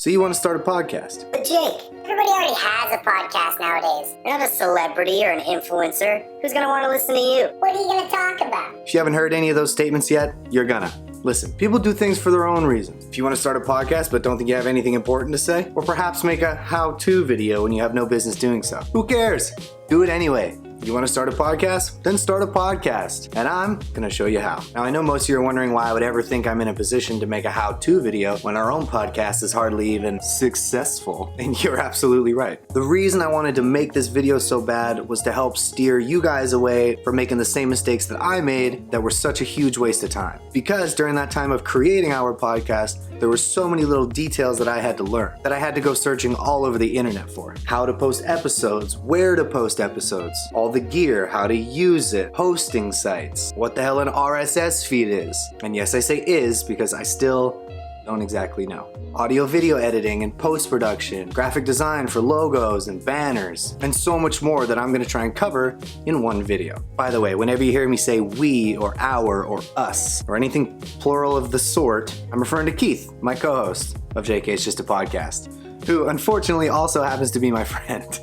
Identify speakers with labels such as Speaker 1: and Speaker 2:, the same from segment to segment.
Speaker 1: So you want to start a podcast.
Speaker 2: But Jake, everybody already has a podcast nowadays. You're not a celebrity or an influencer. Who's gonna want to listen to you? What are you gonna talk about?
Speaker 1: If you haven't heard any of those statements yet, you're gonna. Listen, people do things for their own reasons. If you want to start a podcast but don't think you have anything important to say, or perhaps make a how-to video when you have no business doing so, who cares? Do it anyway. You want to start a podcast? Then start a podcast. And I'm going to show you how. Now, I know most of you are wondering why I would ever think I'm in a position to make a how-to video when our own podcast is hardly even successful. And you're absolutely right. The reason I wanted to make this video so bad was to help steer you guys away from making the same mistakes that I made that were such a huge waste of time. Because during that time of creating our podcast, there were so many little details that I had to learn, that I had to go searching all over the internet for. How to post episodes, where to post episodes, all the gear, how to use it, hosting sites, what the hell an RSS feed is. And yes, I say is because I still don't exactly know. Audio video editing and post-production, graphic design for logos and banners, and so much more that I'm gonna try and cover in one video. By the way, whenever you hear me say we or our or us or anything plural of the sort, I'm referring to Keith, my co-host of JK's Just a Podcast, who unfortunately also happens to be my friend.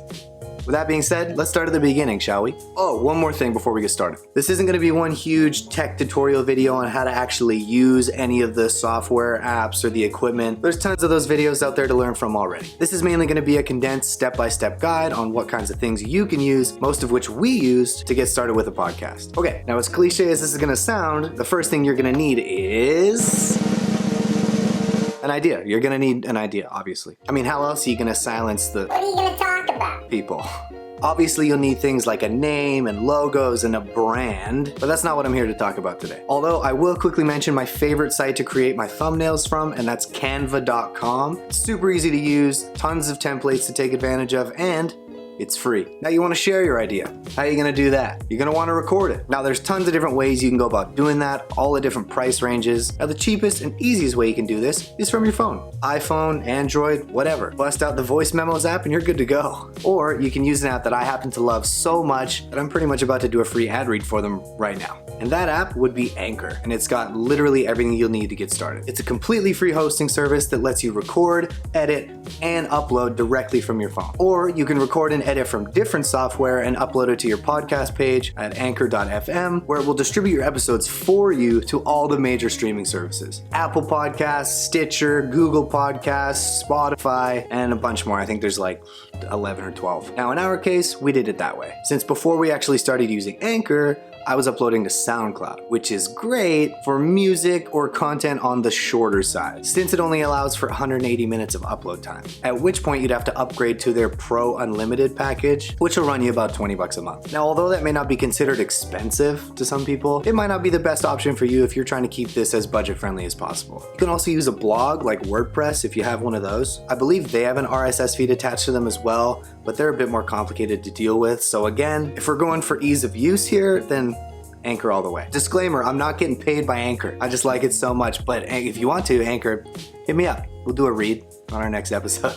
Speaker 1: With that being said, let's start at the beginning, shall we? Oh, one more thing before we get started. This isn't gonna be one huge tech tutorial video on how to actually use any of the software, apps, or the equipment. There's tons of those videos out there to learn from already. This is mainly gonna be a condensed step-by-step guide on what kinds of things you can use, most of which we used to get started with a podcast. Okay, now as cliche as this is gonna sound, the first thing you're gonna need is an idea. You're gonna need an idea, obviously. I mean, how else are you gonna silence the
Speaker 2: What are you gonna talk about?
Speaker 1: people? Obviously, you'll need things like a name and logos and a brand, but that's not what I'm here to talk about today. Although I will quickly mention my favorite site to create my thumbnails from, and that's canva.com. It's super easy to use, tons of templates to take advantage of, and it's free. Now you want to share your idea. How are you going to do that? You're going to want to record it. Now there's tons of different ways you can go about doing that, all the different price ranges. Now the cheapest and easiest way you can do this is from your phone. iPhone, Android, whatever. Bust out the voice memos app and you're good to go. Or you can use an app that I happen to love so much that I'm pretty much about to do a free ad read for them right now. And that app would be Anchor, and it's got literally everything you'll need to get started. It's a completely free hosting service that lets you record, edit, and upload directly from your phone. Or you can record and edit from different software and upload it to your podcast page at anchor.fm, where it will distribute your episodes for you to all the major streaming services. Apple Podcasts, Stitcher, Google Podcasts, Spotify, and a bunch more. I think there's like 11 or 12. Now in our case, we did it that way. Since before we actually started using Anchor, I was uploading to SoundCloud, which is great for music or content on the shorter side, since it only allows for 180 minutes of upload time, at which point you'd have to upgrade to their Pro Unlimited package, which will run you about 20 bucks a month. Now, although that may not be considered expensive to some people, it might not be the best option for you if you're trying to keep this as budget friendly as possible. You can also use a blog like WordPress if you have one of those. I believe they have an RSS feed attached to them as well, but they're a bit more complicated to deal with. So again, if we're going for ease of use here, then Anchor all the way. Disclaimer, I'm not getting paid by Anchor. I just like it so much, but if you want to, Anchor, hit me up. We'll do a read on our next episode.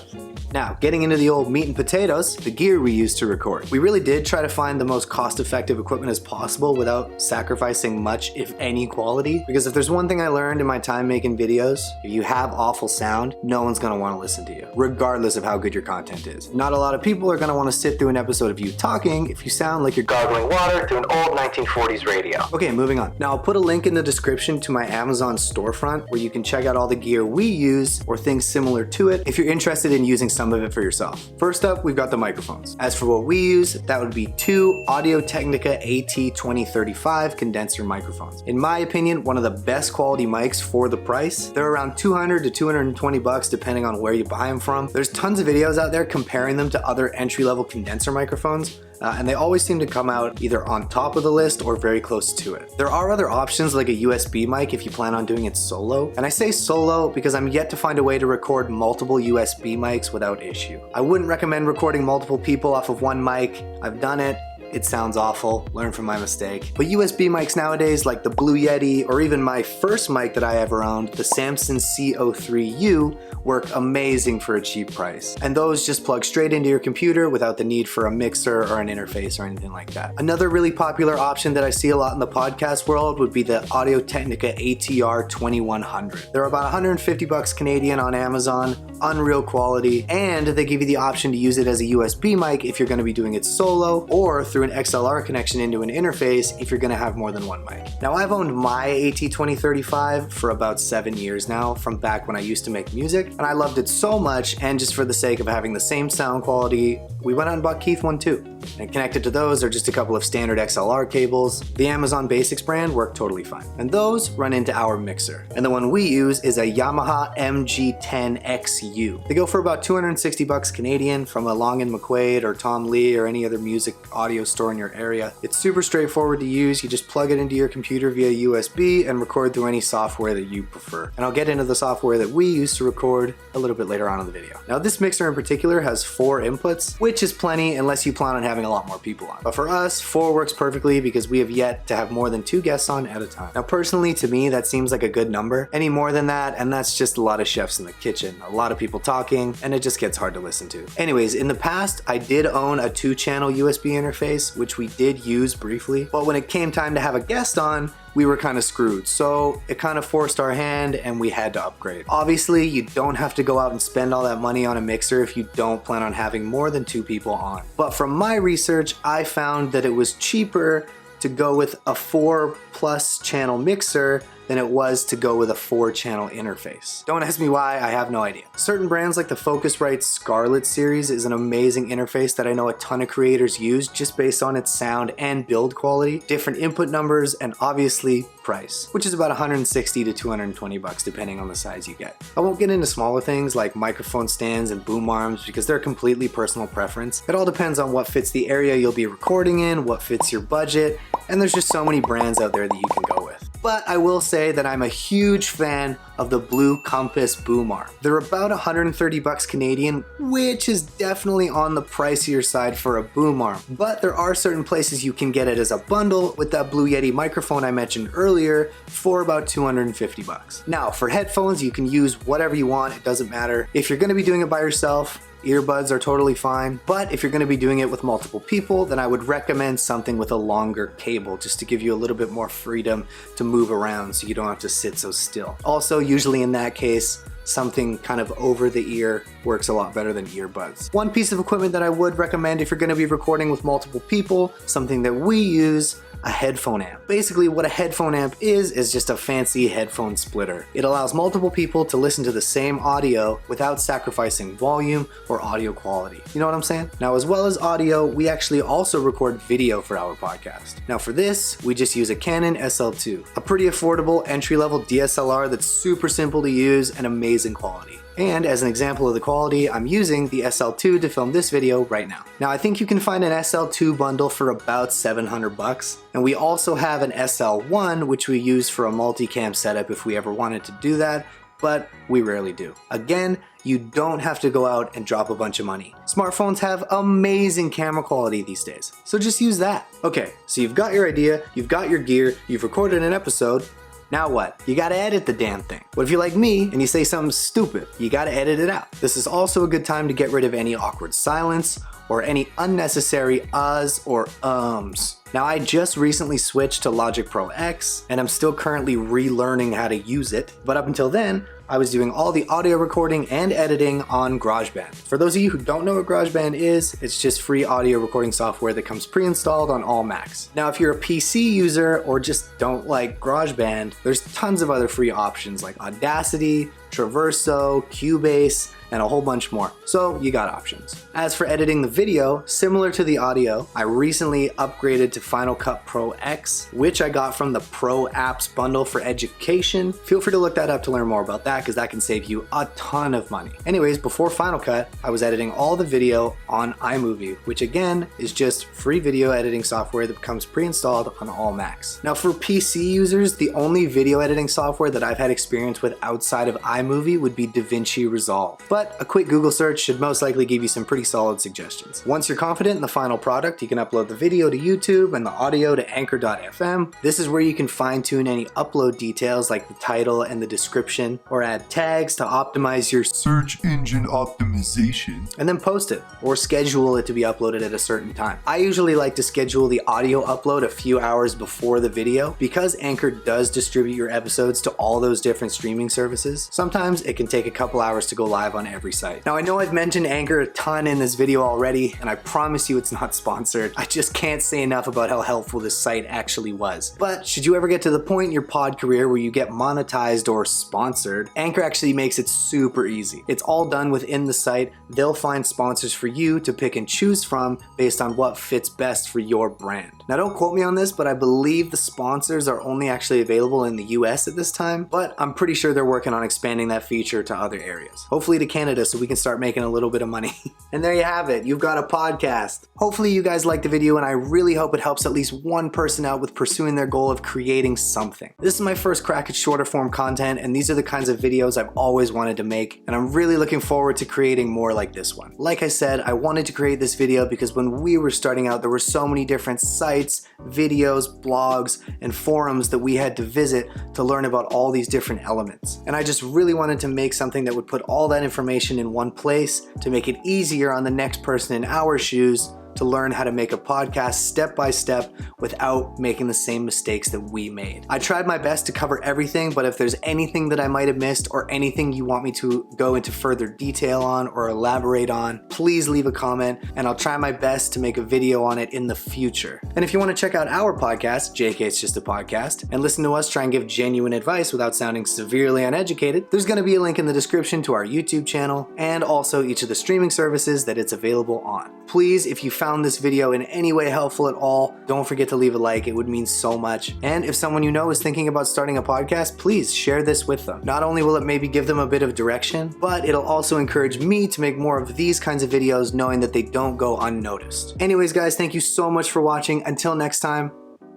Speaker 1: Now, getting into the old meat and potatoes, the gear we use to record. We really did try to find the most cost-effective equipment as possible without sacrificing much, if any, quality. Because if there's one thing I learned in my time making videos, if you have awful sound, no one's gonna wanna listen to you, regardless of how good your content is. Not a lot of people are gonna wanna sit through an episode of you talking if you sound like you're gargling water through an old 1940s radio. Okay, moving on. Now, I'll put a link in the description to my Amazon storefront where you can check out all the gear we use or things similar to it if you're interested in using some of it for yourself. First up, we've got the microphones. As for what we use, that would be two Audio-Technica AT2035 condenser microphones. In my opinion, one of the best quality mics for the price. They're around 200 to 220 bucks depending on where you buy them from. There's tons of videos out there comparing them to other entry-level condenser microphones. And they always seem to come out either on top of the list or very close to it. There are other options like a USB mic if you plan on doing it solo. And I say solo because I'm yet to find a way to record multiple USB mics without issue. I wouldn't recommend recording multiple people off of one mic. I've done it. it sounds awful, learn from my mistake. But USB mics nowadays, like the Blue Yeti, or even my first mic that I ever owned, the Samson CO3U, work amazing for a cheap price. And those just plug straight into your computer without the need for a mixer or an interface or anything like that. Another really popular option that I see a lot in the podcast world would be the Audio-Technica ATR 2100. They're about 150 bucks Canadian on Amazon, unreal quality, and they give you the option to use it as a USB mic if you're going to be doing it solo, or through an XLR connection into an interface if you're going to have more than one mic. Now, I've owned my AT2035 for about 7 years now, from back when I used to make music, and I loved it so much, and just for the sake of having the same sound quality, we went out and bought Keith one too. And connected to those are just a couple of standard XLR cables. The Amazon Basics brand work totally fine. And those run into our mixer. And the one we use is a Yamaha MG10XU. They go for about 260 bucks Canadian from a Long & McQuaid or Tom Lee or any other music audio store in your area. It's super straightforward to use. You just plug it into your computer via USB and record through any software that you prefer. And I'll get into the software that we use to record a little bit later on in the video. Now, this mixer in particular has 4 inputs, which is plenty unless you plan on having a lot more people on. But for us, 4 works perfectly because we have yet to have more than 2 guests on at a time. Now, personally, to me, that seems like a good number. Any more than that, and that's just a lot of chefs in the kitchen, a lot of people talking, and it just gets hard to listen to. Anyways, in the past, I did own a 2-channel USB interface, which we did use briefly, but when it came time to have a guest on, we were kind of screwed. So it kind of forced our hand and we had to upgrade. Obviously, you don't have to go out and spend all that money on a mixer if you don't plan on having more than 2 people on. But from my research, I found that it was cheaper to go with a 4+ channel mixer than it was to go with a 4-channel interface. Don't ask me why, I have no idea. Certain brands like the Focusrite Scarlett series is an amazing interface that I know a ton of creators use just based on its sound and build quality, different input numbers, and obviously price, which is about 160 to 220 bucks depending on the size you get. I won't get into smaller things like microphone stands and boom arms because they're completely personal preference. It all depends on what fits the area you'll be recording in, what fits your budget, and there's just so many brands out there that you can go with. But I will say that I'm a huge fan of the Blue Compass boom arm. They're about 130 bucks Canadian, which is definitely on the pricier side for a boom arm. But there are certain places you can get it as a bundle with that Blue Yeti microphone I mentioned earlier for about 250 bucks. Now, for headphones, you can use whatever you want, it doesn't matter. If you're gonna be doing it by yourself, earbuds are totally fine, but if you're going to be doing it with multiple people, then I would recommend something with a longer cable just to give you a little bit more freedom to move around so you don't have to sit so still. Also, usually in that case, something kind of over the ear works a lot better than earbuds. One piece of equipment that I would recommend if you're going to be recording with multiple people, something that we use, a headphone amp. Basically, what a headphone amp is just a fancy headphone splitter. It allows multiple people to listen to the same audio without sacrificing volume or audio quality. You know what I'm saying? Now, as well as audio, we actually also record video for our podcast. Now, for this, we just use a Canon SL2, a pretty affordable entry-level DSLR that's super simple to use and amazing quality. And as an example of the quality, I'm using the SL2 to film this video right now. Now, I think you can find an SL2 bundle for about 700 bucks. And we also have an SL1, which we use for a multicam setup if we ever wanted to do that, but we rarely do. Again, you don't have to go out and drop a bunch of money. Smartphones have amazing camera quality these days, so just use that. Okay, so you've got your idea, you've got your gear, you've recorded an episode. Now what? You gotta edit the damn thing. What if you're like me and you say something stupid? You gotta edit it out. This is also a good time to get rid of any awkward silence or any unnecessary uhs or ums. Now, I just recently switched to Logic Pro X and I'm still currently relearning how to use it, but up until then, I was doing all the audio recording and editing on GarageBand. For those of you who don't know what GarageBand is, it's just free audio recording software that comes pre-installed on all Macs. Now, if you're a PC user or just don't like GarageBand, there's tons of other free options like Audacity, Traverso, Cubase, and a whole bunch more. So you got options. As for editing the video, similar to the audio, I recently upgraded to Final Cut Pro X, which I got from the Pro Apps bundle for education. Feel free to look that up to learn more about that because that can save you a ton of money. Anyways, before Final Cut, I was editing all the video on iMovie, which again is just free video editing software that comes pre-installed on all Macs. Now for PC users, the only video editing software that I've had experience with outside of iMovie iMovie would be DaVinci Resolve. But a quick Google search should most likely give you some pretty solid suggestions. Once you're confident in the final product, you can upload the video to YouTube and the audio to Anchor.fm. This is where you can fine-tune any upload details like the title and the description, or add tags to optimize your
Speaker 3: search engine optimization,
Speaker 1: and then post it, or schedule it to be uploaded at a certain time. I usually like to schedule the audio upload a few hours before the video because Anchor does distribute your episodes to all those different streaming services. Sometimes it can take a couple hours to go live on every site. Now I know I've mentioned Anchor a ton in this video already, and I promise you it's not sponsored. I just can't say enough about how helpful this site actually was. But should you ever get to the point in your pod career where you get monetized or sponsored, Anchor actually makes it super easy. It's all done within the site. They'll find sponsors for you to pick and choose from based on what fits best for your brand. Now don't quote me on this, but I believe the sponsors are only actually available in the US at this time, but I'm pretty sure they're working on expanding that feature to other areas. Hopefully to Canada so we can start making a little bit of money. And there you have it. You've got a podcast. Hopefully you guys liked the video, and I really hope it helps at least one person out with pursuing their goal of creating something. This is my first crack at shorter form content, and these are the kinds of videos I've always wanted to make, and I'm really looking forward to creating more like this one. Like I said, I wanted to create this video because when we were starting out, there were so many different sites, videos, blogs, and forums that we had to visit to learn about all these different elements. And I just really wanted to make something that would put all that information in one place to make it easier on the next person in our shoes to learn how to make a podcast step by step without making the same mistakes that we made. I tried my best to cover everything, but if there's anything that I might have missed or anything you want me to go into further detail on or elaborate on, please leave a comment and I'll try my best to make a video on it in the future. And if you want to check out our podcast, JK It's Just a Podcast, and listen to us try and give genuine advice without sounding severely uneducated, there's going to be a link in the description to our YouTube channel and also each of the streaming services that it's available on. Please, if you found this video in any way helpful at all, don't forget to leave a like. It would mean so much. And if someone you know is thinking about starting a podcast, please share this with them. Not only will it maybe give them a bit of direction, but it'll also encourage me to make more of these kinds of videos knowing that they don't go unnoticed. Anyways, guys, thank you so much for watching. Until next time,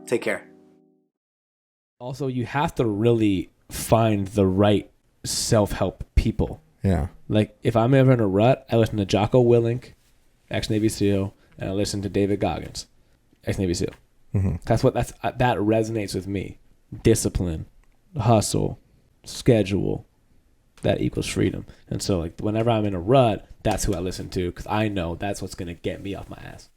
Speaker 1: take care.
Speaker 4: Also, you have to really find the right self-help people.
Speaker 5: Yeah.
Speaker 4: Like, if I'm ever in a rut, I listen to Jocko Willink, ex-Navy SEAL, and I listen to David Goggins, ex-Navy SEAL.
Speaker 5: Mm-hmm.
Speaker 4: That resonates with me. Discipline, hustle, schedule, that equals freedom. And so, like, whenever I'm in a rut, that's who I listen to because I know that's what's going to get me off my ass.